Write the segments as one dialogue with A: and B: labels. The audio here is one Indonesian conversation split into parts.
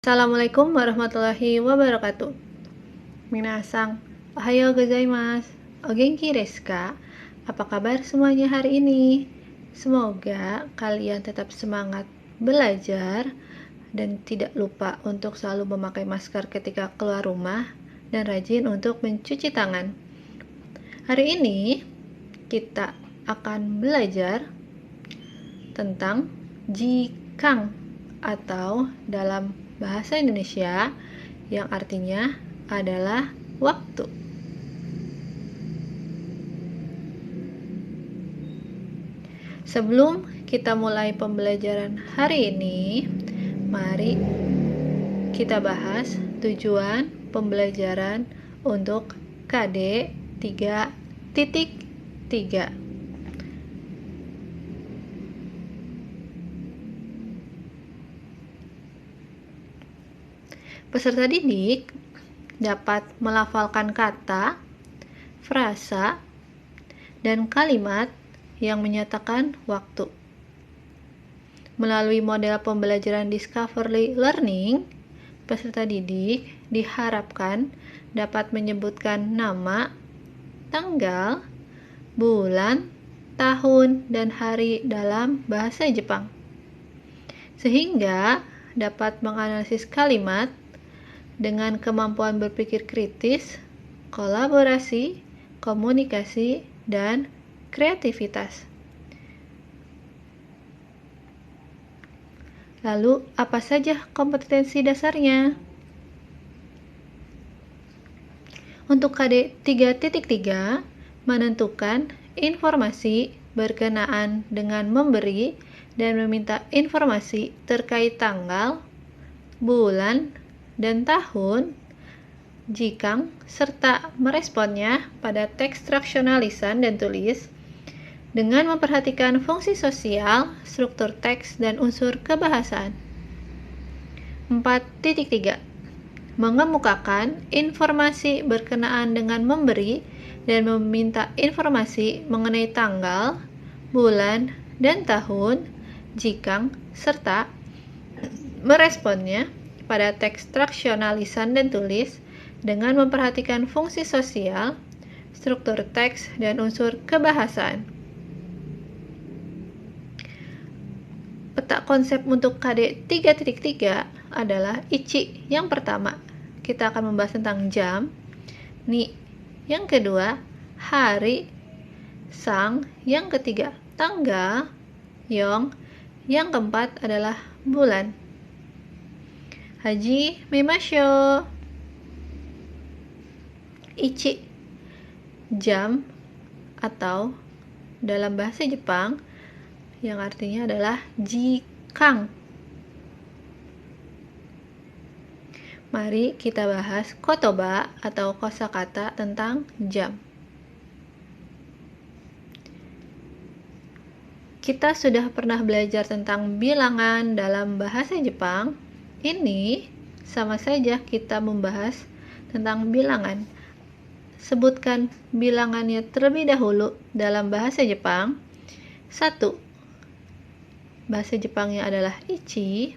A: Assalamualaikum warahmatullahi wabarakatuh. Minasang, ohayo gozaimasu. O genki desu ka? Apa kabar semuanya hari ini? Semoga kalian tetap semangat belajar dan tidak lupa untuk selalu memakai masker ketika keluar rumah dan rajin untuk mencuci tangan. Hari ini kita akan belajar tentang jikang atau dalam bahasa Indonesia yang artinya adalah waktu. Sebelum kita mulai pembelajaran hari ini, mari kita bahas tujuan pembelajaran untuk KD 3.3. Peserta didik dapat melafalkan kata, frasa, dan kalimat yang menyatakan waktu. Melalui model pembelajaran Discovery Learning, peserta didik diharapkan dapat menyebutkan nama, tanggal, bulan, tahun, dan hari dalam bahasa Jepang, sehingga dapat menganalisis kalimat dengan kemampuan berpikir kritis, kolaborasi, komunikasi, dan kreativitas. Lalu, apa saja kompetensi dasarnya? Untuk KD 3.3, menentukan informasi berkenaan dengan memberi dan meminta informasi terkait tanggal, bulan, dan tahun, jikang, serta meresponnya pada teks traksional lisan dan tulis dengan memperhatikan fungsi sosial, struktur teks, dan unsur kebahasaan. 4.3. Mengemukakan informasi berkenaan dengan memberi dan meminta informasi mengenai tanggal, bulan, dan tahun, jikang, serta meresponnya pada teks traksional lisan dan tulis dengan memperhatikan fungsi sosial, struktur teks, dan unsur kebahasaan. Peta konsep untuk KD 3.3 adalah ichi yang pertama. Kita akan membahas tentang jam. Ni yang kedua, hari. Sang yang ketiga, tanggal. Yong yang keempat adalah bulan. Haji Mimasho. Ichi, jam atau dalam bahasa Jepang yang artinya adalah jikang. Mari kita bahas kotoba atau kosakata tentang jam. Kita sudah pernah belajar tentang bilangan dalam bahasa Jepang. Ini sama saja kita membahas tentang bilangan. Sebutkan bilangannya terlebih dahulu dalam bahasa Jepang. 1. Bahasa Jepangnya adalah ichi,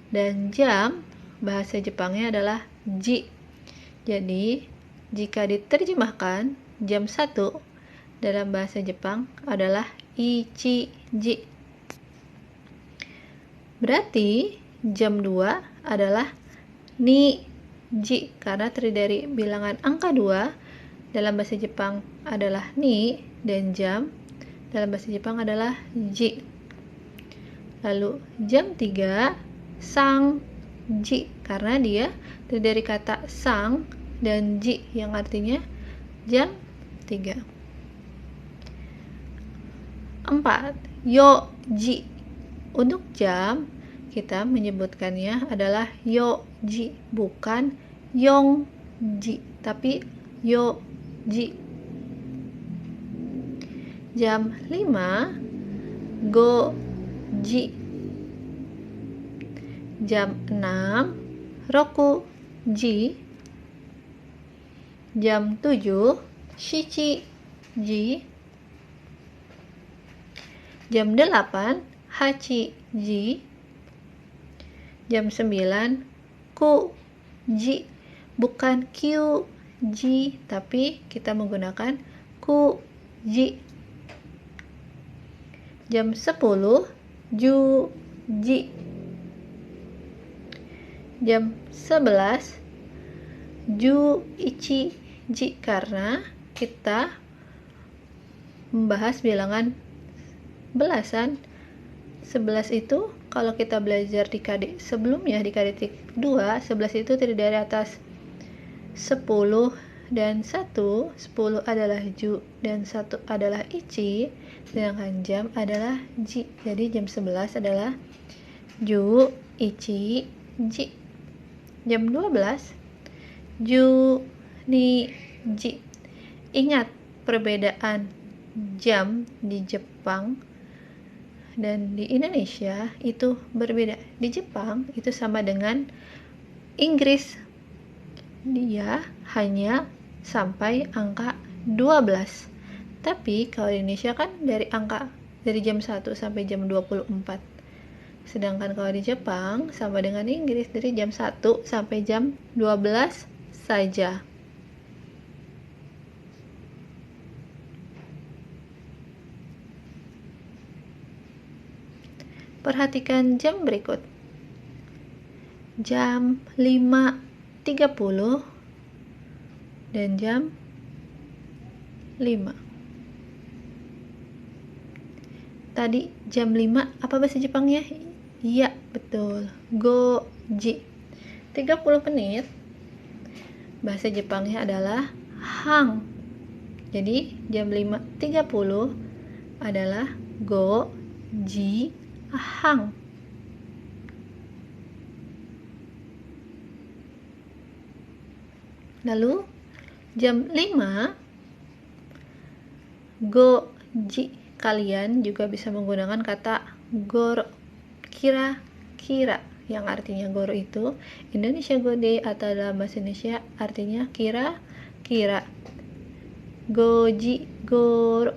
A: dan jam bahasa Jepangnya adalah ji. Jadi, jika diterjemahkan, jam 1 dalam bahasa Jepang adalah ichiji. Berarti jam 2 adalah niji, karena terdiri dari bilangan angka 2 dalam bahasa Jepang adalah ni, dan jam dalam bahasa Jepang adalah ji. Lalu jam 3 sang-ji, karena dia terdiri dari kata sang dan ji yang artinya jam 3. 4. Yoji. Untuk jam kita menyebutkannya adalah yoji, bukan yongji, tapi yoji. Jam 5 goji. Jam 6 rokuji. Jam 7 shichiji. Jam 8 hachiji. Jam 9 ku, ji, bukan kyu, ji, tapi kita menggunakan ku, ji. Jam 10, ju, ji. Jam 11, ju, ichi, ji, karena kita membahas bilangan belasan. 11 itu kalau kita belajar di KD sebelumnya, di KD 2, 11 itu terdiri dari atas 10 dan 1. 10 adalah ju dan 1 adalah ichi, sedangkan jam adalah ji. Jadi jam 11 adalah ju, ichi, ji. Jam 12, ju, ni, ji. Ingat perbedaan jam di Jepang dan di Indonesia itu berbeda. Di Jepang itu sama dengan Inggris. Dia hanya sampai angka 12. Tapi kalau di Indonesia kan dari jam 1 sampai jam 24. Sedangkan kalau di Jepang sama dengan Inggris dari jam 1 sampai jam 12 saja. Perhatikan jam berikut. Jam 5.30 dan jam 5. Tadi jam 5 apa bahasa Jepangnya? Iya, betul. Goji. 30 menit. Bahasa Jepangnya adalah hang. Jadi jam 5.30 adalah goji hang. Lalu jam 5 goji, kalian juga bisa menggunakan kata goro, kira-kira, yang artinya goro itu Indonesia gode atau dalam bahasa Indonesia artinya kira-kira. Goji, goro.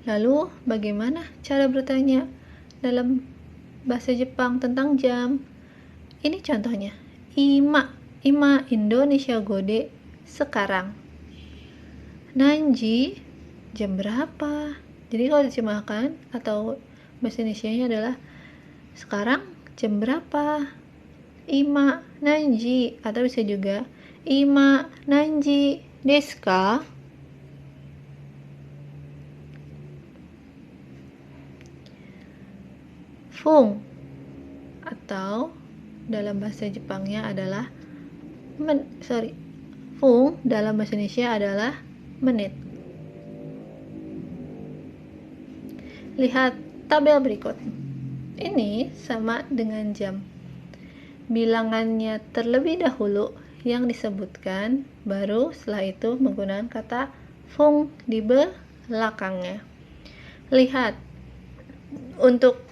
A: Lalu bagaimana cara bertanya dalam bahasa Jepang tentang jam? Ini contohnya. Ima Indonesia gode sekarang. Nanji, jam berapa? Jadi kalau diterjemahkan atau bahasa Indonesianya adalah sekarang jam berapa? Ima nanji, atau bisa juga ima nanji desu ka? Fung, atau dalam bahasa Jepangnya adalah fung dalam bahasa Indonesia adalah menit. Lihat tabel berikut. Ini sama dengan jam. Bilangannya terlebih dahulu yang disebutkan, baru setelah itu menggunakan kata fung di belakangnya. Lihat, untuk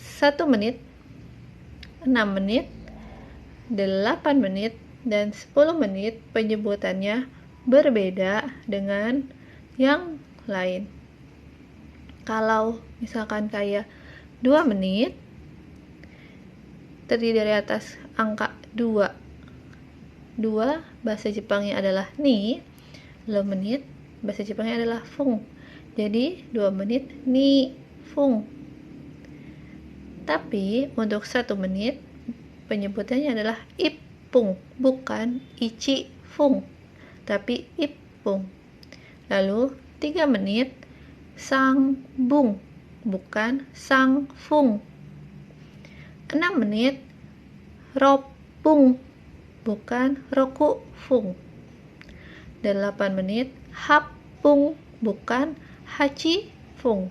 A: 1 menit, 6 menit, 8 menit, dan 10 menit penyebutannya berbeda dengan yang lain. Kalau misalkan kayak 2 menit terdiri dari atas angka 2. 2 bahasa Jepangnya adalah ni, lalu menit bahasa Jepangnya adalah fung. Jadi 2 menit ni fung. Tapi untuk 1 menit penyebutannya adalah ipung, bukan ichi fung, tapi ipung. Lalu 3 menit sang bung, bukan sang fung. 6 menit ropung, bukan roku fung. 8 menit hapung, bukan hachi fung.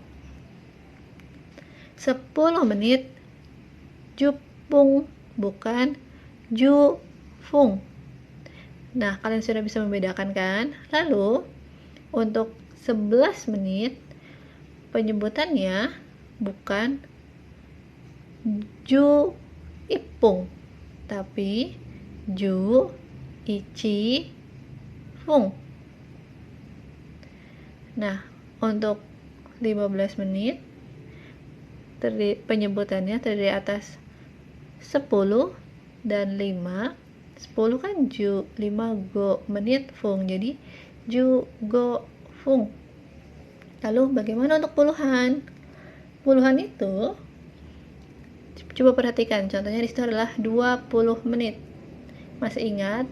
A: 10 menit jupung, bukan jufung. Nah, kalian sudah bisa membedakan kan? Lalu untuk 11 menit penyebutannya bukan ju ipung, tapi ju ichi fung. Nah, untuk 15 menit. Penyebutannya terdiri atas 10 dan 5. 10 kan ju, 5 go, menit fung, jadi ju go fung. Lalu bagaimana untuk puluhan? Puluhan itu coba perhatikan, contohnya di situ adalah 20 menit. Masih ingat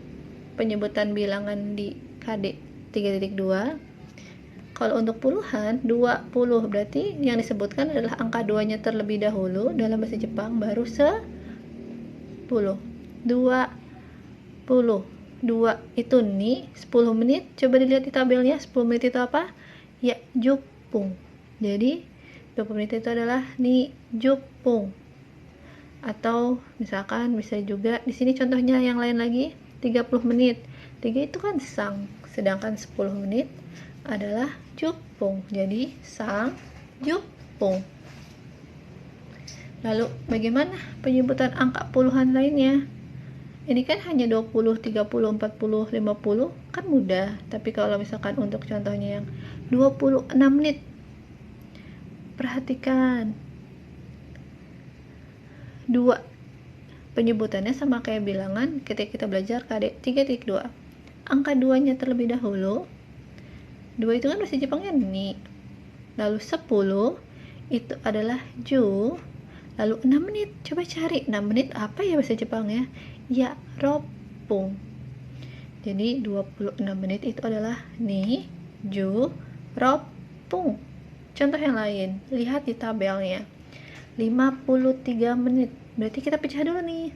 A: penyebutan bilangan di KD 3.2? Kalau untuk puluhan 20 berarti yang disebutkan adalah angka 2-nya terlebih dahulu dalam bahasa Jepang, baru 10. 20. 2 itu ni 10 menit. Coba dilihat di tabelnya, 10 menit itu apa? Ya, jupung. Jadi 20 menit itu adalah ni jupung. Atau misalkan bisa juga di sini contohnya yang lain lagi, 30 menit. 3 itu kan sang, sedangkan 10 menit adalah jupung. Jadi sang jupung. Lalu bagaimana penyebutan angka puluhan lainnya? Ini kan hanya 20, 30, 40, 50 kan mudah. Tapi kalau misalkan untuk contohnya yang 26 menit, perhatikan 2 penyebutannya sama kayak bilangan ketika kita belajar KD 3.2. Angka 2-nya terlebih dahulu. 2 itu kan bahasa Jepangnya ni. Lalu 10 itu adalah ju. Lalu 6 menit. Coba cari 6 menit apa ya bahasa Jepangnya? Ya, ropung. Jadi 26 menit itu adalah ni ju ropung. Contoh yang lain, lihat di tabelnya. 53 menit. Berarti kita pecah dulu nih.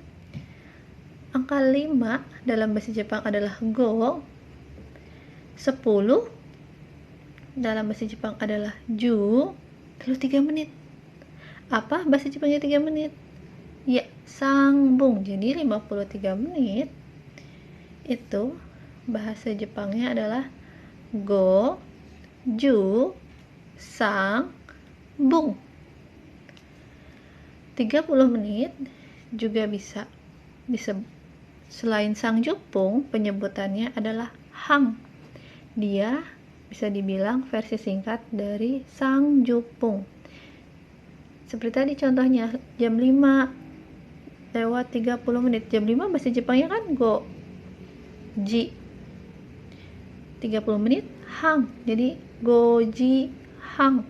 A: Angka 5 dalam bahasa Jepang adalah go. 10 dalam bahasa Jepang adalah ju. Lalu 3 menit. Apa bahasa Jepangnya 3 menit? Ya, sangbung. Jadi 53 menit itu bahasa Jepangnya adalah go, ju, sang, bung. 30 menit juga bisa selain sang jupung, penyebutannya adalah hang. Dia bisa dibilang versi singkat dari sang jupung. Seperti tadi contohnya, jam 5 lewat 30 menit. Jam 5 bahasa Jepangnya kan go, ji. 30 menit hang. Jadi goji hang.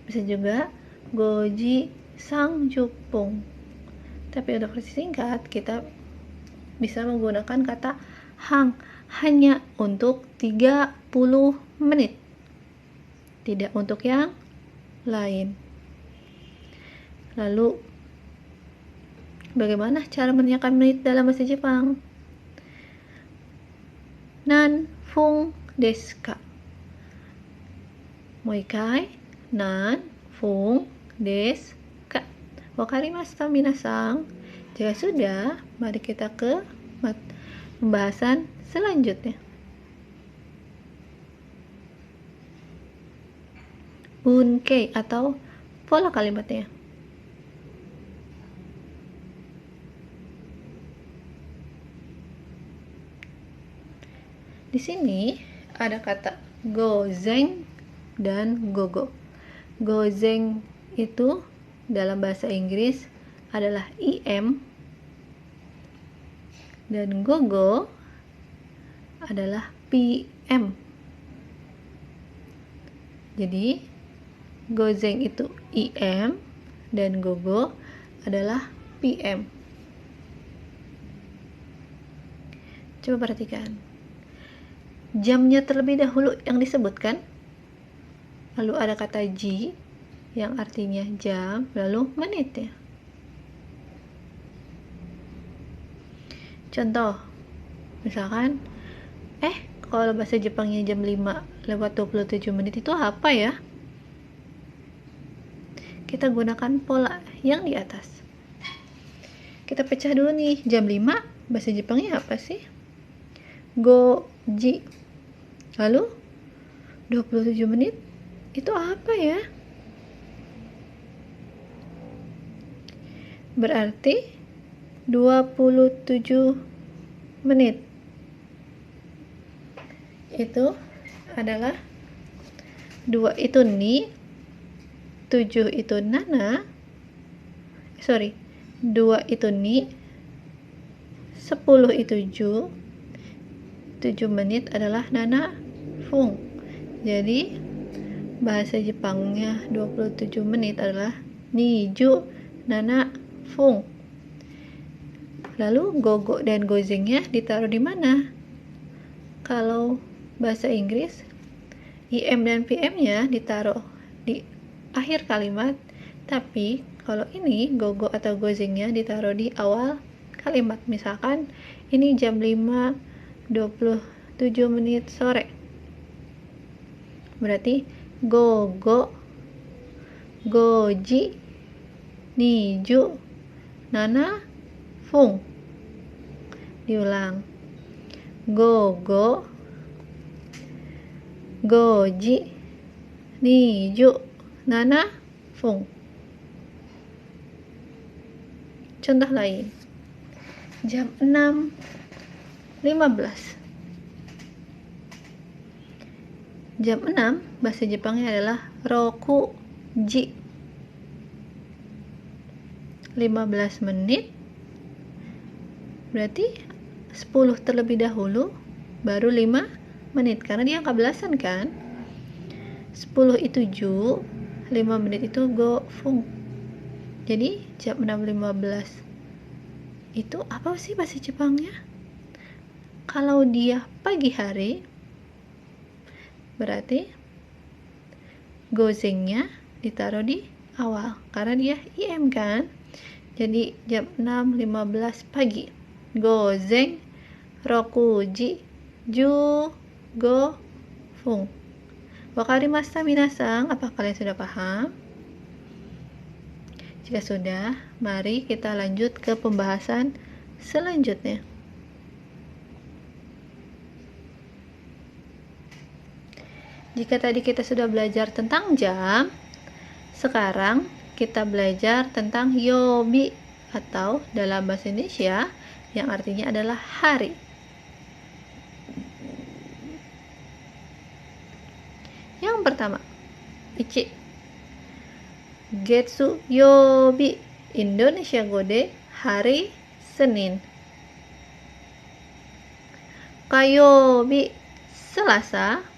A: Bisa juga goji sang jupung. Tapi untuk versi singkat kita bisa menggunakan kata hang hanya untuk 30 menit. Tidak untuk yang lain. Lalu bagaimana cara menanyakan menit dalam bahasa Jepang? Nan fung desu ka? Moikai, nan fung desu ka? Wakarimashita minasang? Jika sudah, mari kita ke pembahasan selanjutnya. Bunkei atau pola kalimatnya. Di sini ada kata gozeng dan gogo. Gozeng itu dalam bahasa Inggris adalah im dan gogo adalah pm. Jadi gozeng itu im dan gogo adalah pm. Coba perhatikan. Jamnya terlebih dahulu yang disebutkan, lalu ada kata ji yang artinya jam, lalu menitnya. Contoh, misalkan kalau bahasa Jepangnya jam 5 lewat 27 menit itu apa ya? Kita gunakan pola yang di atas. Kita pecah dulu nih, jam 5 bahasa Jepangnya apa sih? Goji. Lalu 27 menit itu apa ya? Berarti 27 menit itu adalah 2 itu ni, 7 itu nana, 2 itu ni, 10 itu ju, 7 menit adalah nana fung. Jadi bahasa Jepangnya 27 menit adalah niju nana fung. Lalu gogo dan gozengnya ditaruh di mana? Kalau bahasa Inggris, IM dan PM-nya ditaruh di akhir kalimat, tapi kalau ini gogo atau gozengnya ditaruh di awal kalimat. Misalkan ini jam 5:27 menit sore. Berarti gogo, goji, niju, nana, fung. Diulang. Gogo, goji, niju, nana, fung. Contoh lain. Jam 6:15. Jam 6 bahasa Jepangnya adalah rokuji. 15 menit. Berarti 10 terlebih dahulu baru 5 menit karena dia angka belasan kan. 10 itu ju, 5 menit itu go fung. Jadi jam 6:15 itu apa sih bahasa Jepangnya? Kalau dia pagi hari berarti gozengnya ditaruh di awal karena dia IM kan. Jadi jam 6:15 pagi. Gozeng, rokuji, ju, go, fung. Wakarimashita minasang, apa kalian sudah paham? Jika sudah, mari kita lanjut ke pembahasan selanjutnya. Jika tadi kita sudah belajar tentang jam, sekarang kita belajar tentang yobi atau dalam bahasa Indonesia yang artinya adalah hari. Yang pertama, ichi. Getsu yobi, Indonesia Gode, hari Senin. Kayobi, Selasa.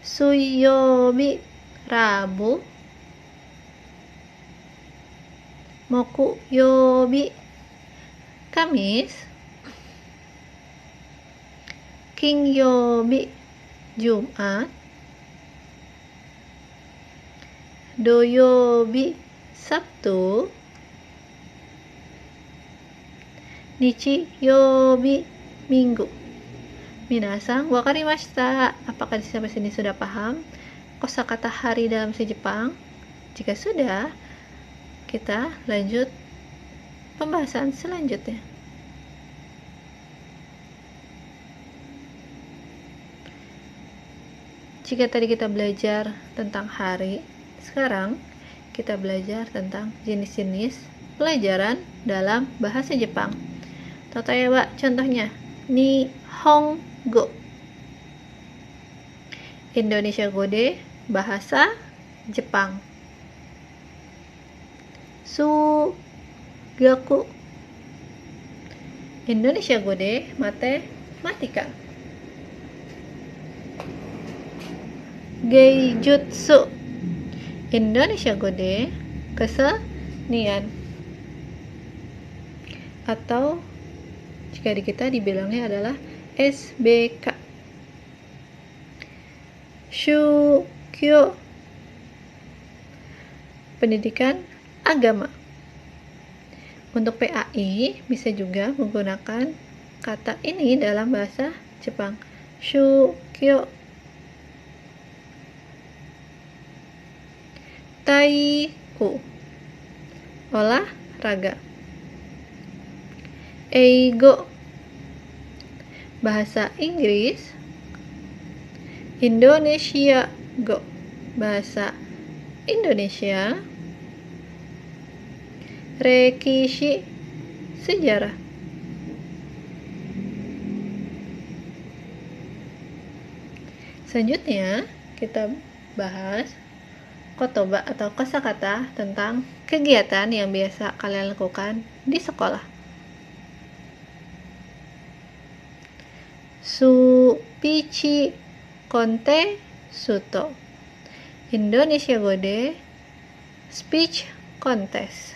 A: Suyobi, Rabu. Mokuyobi, Kamis. Kingyobi, Jumat. Doyobi, Sabtu. Nichiyobi, Minggu. Minasang wakarimashita. Apakah sampai sini sudah paham kosakata hari dalam bahasa Jepang? Jika sudah, kita lanjut pembahasan selanjutnya. Jika tadi kita belajar tentang hari, sekarang kita belajar tentang jenis-jenis pelajaran dalam bahasa Jepang. Totaewa contohnya, Nihongo. Indonesia Gode, bahasa Jepang. Sugaku. Indonesia Gode, matematika. Geijutsu. Indonesia Gode, kesenian. Atau jika di kita dibilangnya adalah SBK. Shukyo. Pendidikan agama. Untuk PAI bisa juga menggunakan kata ini dalam bahasa Jepang. Shukyo. Taiku, olahraga. Eigo, bahasa Inggris. Indonesia Go, bahasa Indonesia. Rekishi, sejarah. Selanjutnya, kita bahas kotoba atau kosakata tentang kegiatan yang biasa kalian lakukan di sekolah. Su pici konte suto. Indonesia Gode speech contest.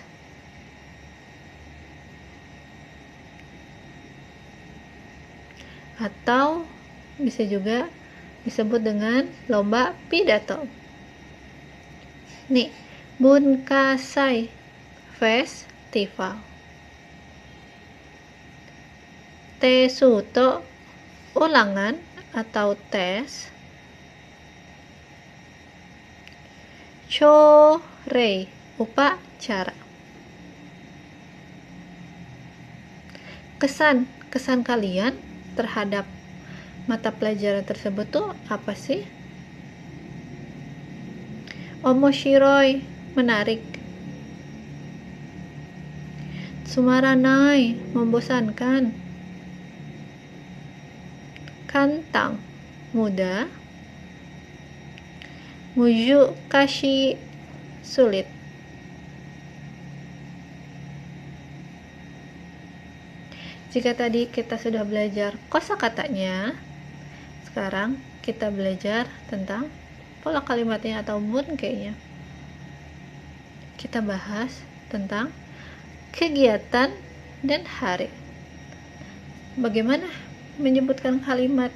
A: Atau bisa juga disebut dengan lomba pidato. Nih, Bunkasai Festival. Tesuto ulangan atau tes. Chorei upacara. Kesan kalian terhadap mata pelajaran tersebut tuh apa sih? Omoshiroi, menarik. Sumaranai, membosankan. Kantang, mudah. Muju kashi, sulit. Jika tadi kita sudah belajar kosakatanya, sekarang kita belajar tentang pola kalimatnya atau bunkeinya. Kita bahas tentang kegiatan dan hari. Bagaimana menyebutkan kalimat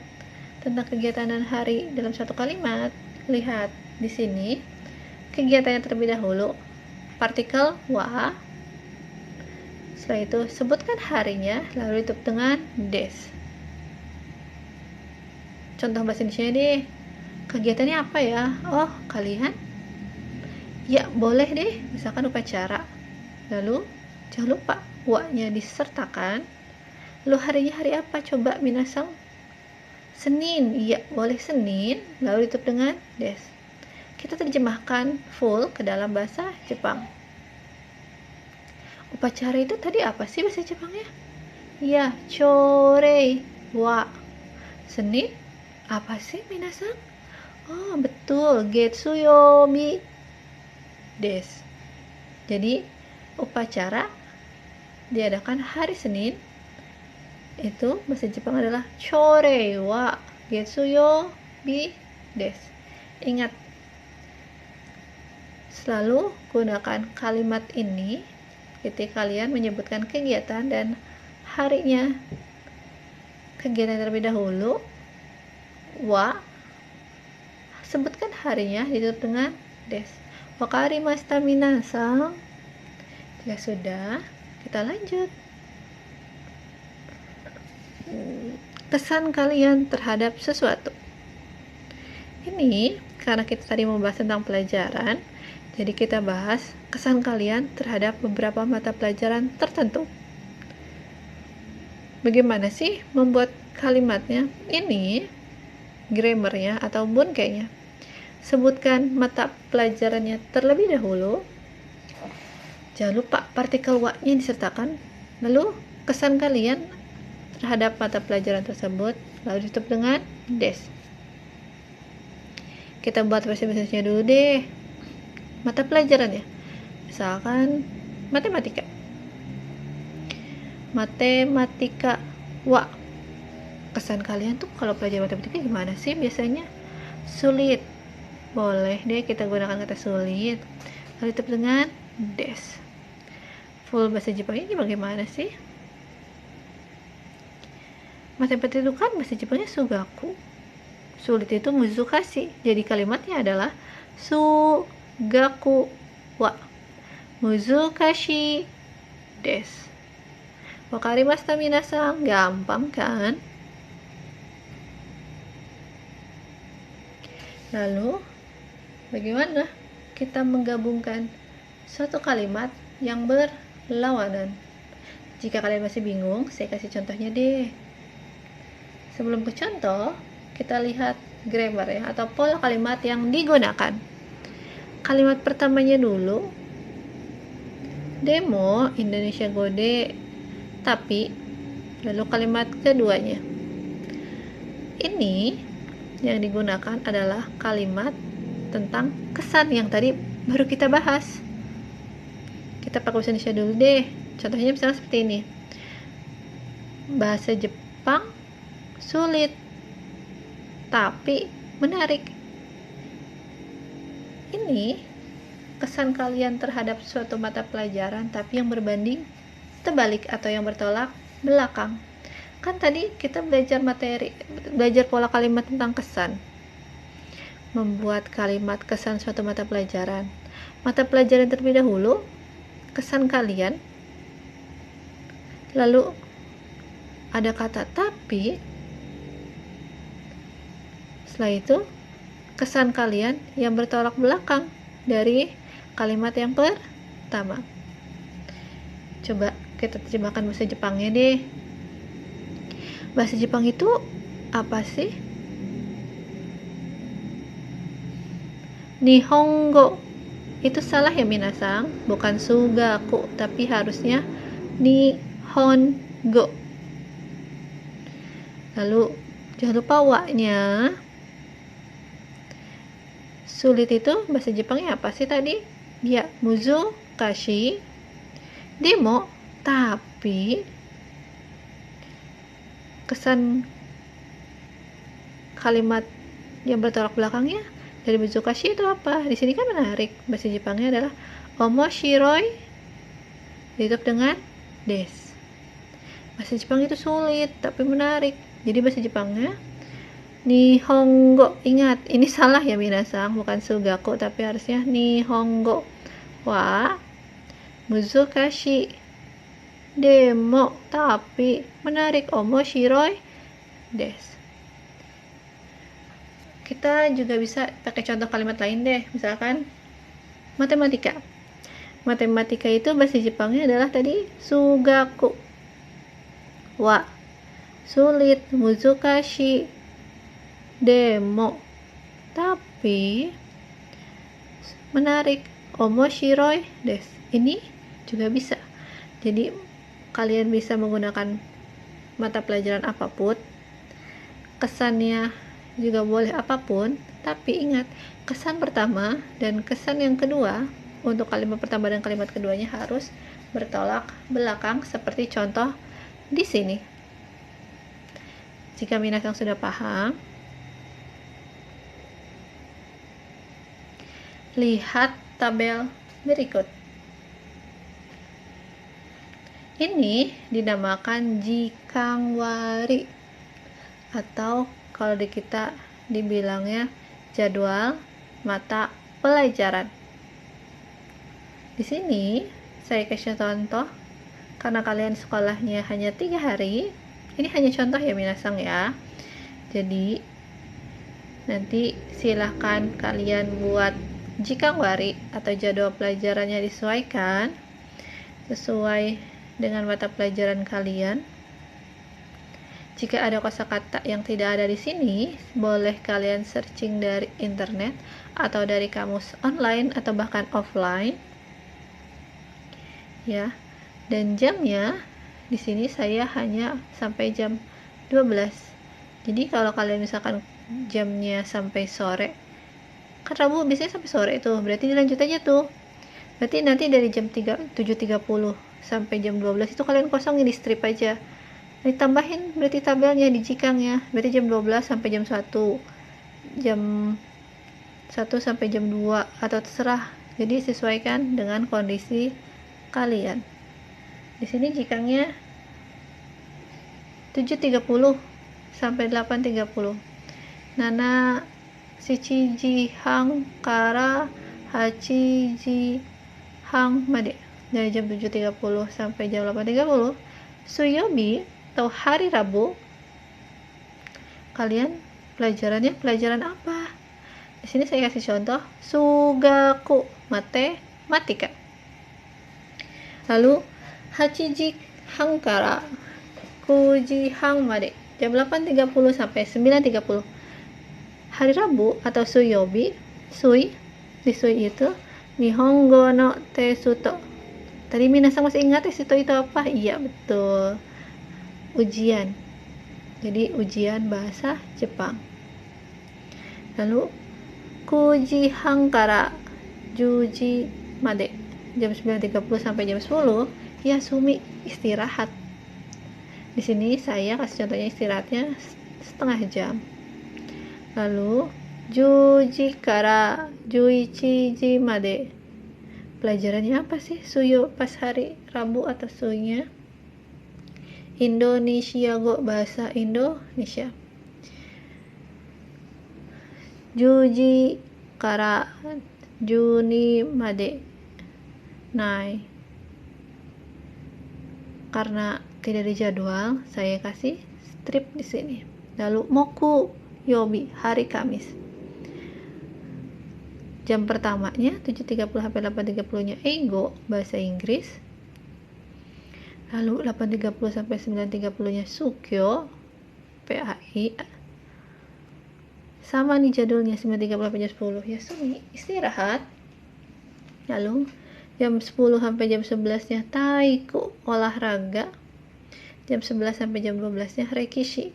A: tentang kegiatan dan hari dalam satu kalimat? Lihat di sini kegiatannya terlebih dahulu, partikel wa. Setelah itu sebutkan harinya, lalu ditutup dengan des. Contoh bahasa Indonesia deh. Kegiatannya apa ya? Oh, kalian? Ya, boleh deh. Misalkan upacara. Lalu jangan lupa wa-nya disertakan. Lalu harinya hari apa? Coba minasang. Senin. Ya, boleh Senin. Lalu ditutup dengan des. Kita terjemahkan full ke dalam bahasa Jepang. Upacara itu tadi apa sih bahasa Jepangnya? Ya, chorei wa. Senin apa sih minasang? Oh, betul, getsuyomi des. Jadi upacara diadakan hari Senin. Itu bahasa Jepang adalah chorei wa getsuyomi des. Ingat, selalu gunakan kalimat ini ketika kalian menyebutkan kegiatan dan harinya. Kegiatan terlebih dahulu wa, sebutkan harinya ditutup dengan des. Wakarimashita minasang. Jika sudah, kita lanjut. Kesan kalian terhadap sesuatu. Ini karena kita tadi membahas tentang pelajaran, jadi kita bahas kesan kalian terhadap beberapa mata pelajaran tertentu. Bagaimana sih membuat kalimatnya? Ini grammarnya atau bunkeinya. Sebutkan mata pelajarannya terlebih dahulu. Jangan lupa partikel wa-nya disertakan. Lalu kesan kalian terhadap mata pelajaran tersebut, lalu ditutup dengan des. Kita buat versi-versinya dulu deh. Mata pelajarannya, misalkan matematika. Matematika wa. Kesan kalian tuh kalau belajar matematika gimana sih biasanya? Sulit. Boleh deh kita gunakan kata sulit. Lalu ditutup dengan des. Full bahasa Jepangnya bagaimana sih? Matematika itu kan bahasa Jepangnya sugaku. Sulit itu muzukashi. Jadi kalimatnya adalah sugaku wa muzukashi des. Wakarimashita minasang. Gampang kan? Lalu bagaimana kita menggabungkan suatu kalimat yang berlawanan? Jika kalian masih bingung, saya kasih contohnya deh. Sebelum ke contoh, kita lihat grammar ya, atau pola kalimat yang digunakan. Kalimat pertamanya dulu, demo Indonesia Gode, tapi. Lalu kalimat keduanya, ini yang digunakan adalah kalimat tentang kesan yang tadi baru kita bahas. Kita pakai bahasa Indonesia dulu deh. Contohnya misalnya seperti ini. Bahasa Jepang sulit tapi menarik. Ini kesan kalian terhadap suatu mata pelajaran tapi yang berbanding terbalik atau yang bertolak belakang. Kan tadi kita belajar pola kalimat tentang kesan, membuat kalimat kesan suatu mata pelajaran terlebih dahulu, kesan kalian, lalu ada kata tapi, setelah itu kesan kalian yang bertolak belakang dari kalimat yang pertama. Coba kita terjemahkan bahasa Jepangnya deh. Bahasa Jepang itu apa sih? Nihongo. Itu salah ya minasang, bukan sugaku, tapi harusnya nihongo. Lalu jangan lupa wa-nya. Sulit itu bahasa Jepangnya apa sih tadi? Ya, muzukashi. Demo, tapi kesan kalimat yang bertolak belakangnya dari muzukashi itu apa? Di sini kan menarik. Bahasa Jepangnya adalah omoshiroi ditutup dengan des. Bahasa Jepang itu sulit tapi menarik. Jadi bahasa Jepangnya nihongo. Ingat, ini salah ya minasang, bukan sugaku tapi harusnya nihongo wa muzukashi. Demo, tapi menarik, omoshiroi des. Kita juga bisa pakai contoh kalimat lain deh, misalkan matematika. Matematika itu bahasa Jepangnya adalah tadi sugaku wa sulit, muzukashi, demo, tapi menarik, omoshiroi des. Ini juga bisa. Jadi kalian bisa menggunakan mata pelajaran apapun, kesannya juga boleh apapun, tapi ingat, kesan pertama dan kesan yang kedua untuk kalimat pertama dan kalimat keduanya harus bertolak belakang seperti contoh di sini. Jika minasang sudah paham, lihat tabel berikut. Ini dinamakan jikangwari, atau kalau di kita dibilangnya jadwal mata pelajaran. Di sini saya kasih contoh karena kalian sekolahnya hanya 3 hari. Ini hanya contoh ya minasang ya. Jadi nanti silahkan kalian buat jikangwari atau jadwal pelajarannya disesuaikan sesuai dengan mata pelajaran kalian. Jika ada kosakata yang tidak ada di sini, boleh kalian searching dari internet atau dari kamus online atau bahkan offline. Ya. Dan jamnya di sini saya hanya sampai jam 12. Jadi kalau kalian misalkan jamnya sampai sore, kan Rabu biasanya sampai sore tuh, berarti dilanjut aja tuh. Berarti nanti dari jam 7.30 sampai jam 12 itu kalian kosongin, di strip aja. Ditambahin berarti tabelnya di jikangnya. Berarti jam 12 sampai jam 1. Jam 1 sampai jam 2 atau terserah. Jadi sesuaikan dengan kondisi kalian. Di sini jikangnya 7.30 sampai 8.30. Nana shichiji hang kara hachiji hang made. Dari jam 7.30 sampai jam 8.30. Suyobi atau hari Rabu, kalian pelajaran apa? Di sini saya kasih contoh sugaku, matematika. Lalu hachiji hang kara kuji hang made, jam 8.30 sampai 9.30. Hari Rabu atau suyobi, di sui itu nihongo no tesuto. Tadi minasang masih ingat tesuto itu apa? Iya betul, ujian. Jadi ujian bahasa Jepang. Lalu 9 時半から10時まで, jam 9.30 sampai jam 10 Yasumi, istirahat. Di sini saya kasih contohnya istirahatnya setengah jam. Lalu 10 時から11時まで, pelajarannya apa sih suyo pas hari Rabu atau suyonya? Indonesia go, bahasa Indonesia. 10時から12まで naik. Karena tidak dijadwal, saya kasih strip di sini. Lalu moku yobi, hari Kamis. Jam pertamanya 7.30 sampai 8.30 nya ego, bahasa Inggris. Lalu 8.30 sampai 9.30 nya sukyo, PAI. Sama nih jadwalnya, 9.30 sampai jam 10 Yasumi, istirahat. Lalu jam 10 sampai jam 11 nya taiku, olahraga. Jam 11 sampai jam 12 nya rekishi,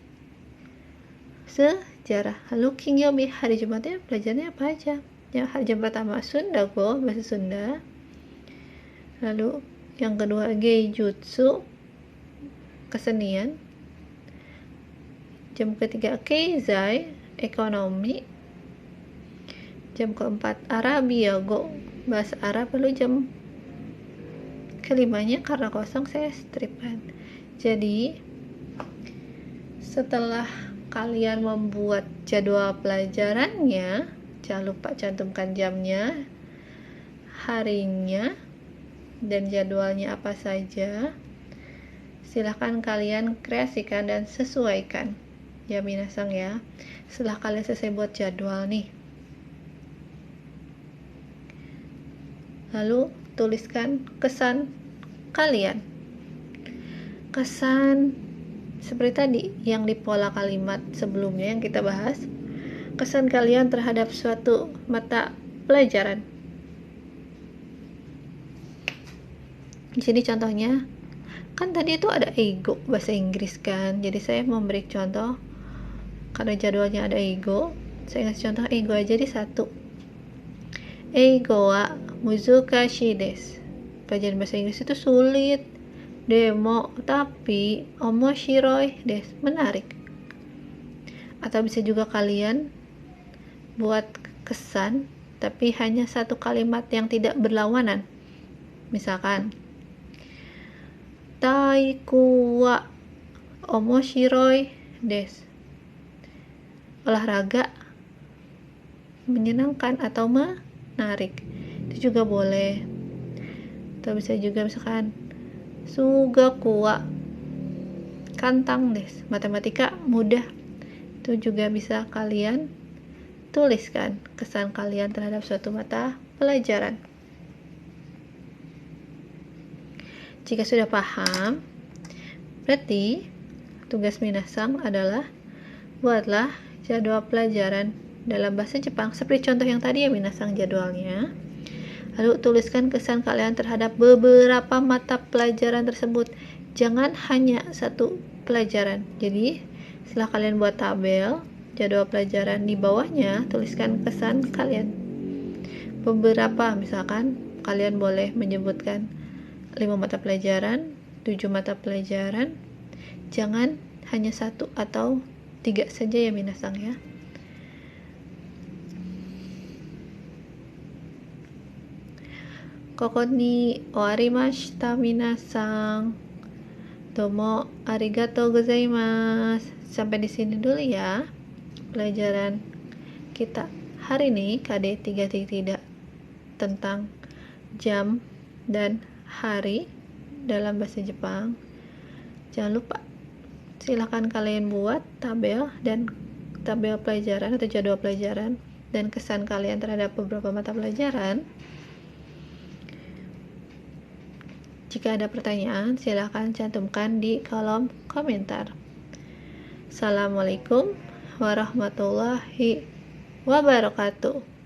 A: sejarah. Lalu Kingyobi, hari Jumatnya belajarnya apa aja? Yang jam pertama Sunda go, bahasa Sunda. Lalu yang kedua Geijutsu, kesenian. Jam ketiga Keizai, ekonomi. Jam keempat Arabia go, bahasa Arab. Lalu jam kelimanya karena kosong saya stripan. Jadi setelah kalian membuat jadwal pelajarannya, jangan lupa cantumkan jamnya, harinya, dan jadwalnya apa saja. Silahkan kalian kreasikan dan sesuaikan ya minasang ya. Setelah kalian selesai buat jadwal nih, lalu tuliskan kesan kalian. Kesan seperti tadi yang di pola kalimat sebelumnya yang kita bahas. Kesan kalian terhadap suatu mata pelajaran. Di sini contohnya, kan tadi itu ada ego bahasa Inggris kan. Jadi saya memberi contoh karena jadwalnya ada ego. Saya ngasih contoh ego aja di satu. Eigo wa muzukashi desu. Pelajaran bahasa Inggris itu sulit. Demo tapi omoshiroi desu, menarik. Atau bisa juga kalian buat kesan tapi hanya satu kalimat yang tidak berlawanan. Misalkan Taiku wa omoshiroi desu. Olahraga menyenangkan atau menarik. Itu juga boleh. Atau bisa juga misalkan Sugaku wa kantang desu. Matematika mudah. Itu juga bisa kalian tuliskan kesan kalian terhadap suatu mata pelajaran. Jika sudah paham, berarti tugas minasang adalah buatlah jadwal pelajaran dalam bahasa Jepang seperti contoh yang tadi ya minasang jadwalnya. Lalu tuliskan kesan kalian terhadap beberapa mata pelajaran tersebut. Jangan hanya satu pelajaran. Jadi setelah kalian buat tabel jadwal pelajaran, di bawahnya tuliskan kesan kalian. Beberapa, misalkan kalian boleh menyebutkan 5 mata pelajaran, 7 mata pelajaran. Jangan hanya 1 atau 3 saja ya minasang ya. Koko ni owarimashita minasang. Domo arigatou gozaimasu. Sampai di sini dulu ya pelajaran kita hari ini KD 3.3 tentang jam dan hari dalam bahasa Jepang. Jangan lupa silakan kalian buat tabel dan tabel pelajaran atau jadwal pelajaran dan kesan kalian terhadap beberapa mata pelajaran. Jika ada pertanyaan, silakan cantumkan di kolom komentar. Assalamualaikum warahmatullahi wabarakatuh.